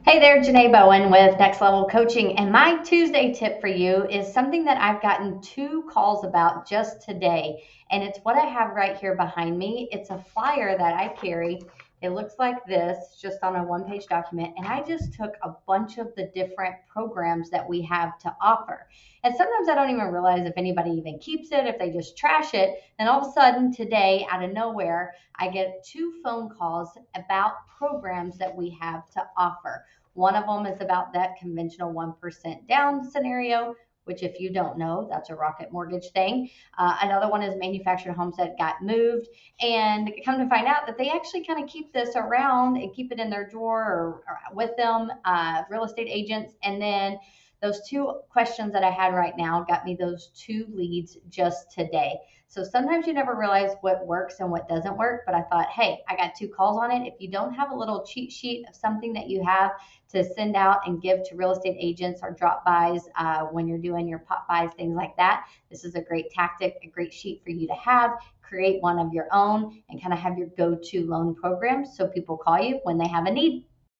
Hey there, Jenay Bowen with Next Level Coaching. And my Tuesday tip for you is something that I've gotten two calls about just today. And it's what I have right here behind me. It's a flyer that I carry. It looks like this, just on a one-page document. And I just took a bunch of the different programs that we have to offer. And sometimes I don't even realize if anybody even keeps it, if they just trash it. And all of a sudden today, out of nowhere, I get two phone calls about programs that we have to offer. One of them is about that conventional 1% down scenario, which, if you don't know, that's a rocket mortgage thing. Another one is manufactured homes that got moved. And come to find out that they actually kind of keep this around and keep it in their drawer or with them, real estate agents. And then those two questions that I had right now got me those two leads just today. So sometimes you never realize what works and what doesn't work. But I thought, hey, I got two calls on it. If you don't have a little cheat sheet of something that you have to send out and give to real estate agents or drop-bys when you're doing your pop-bys, things like that, this is a great tactic, a great sheet for you to have. Create one of your own and kind of have your go-to loan program so people call you when they have a need.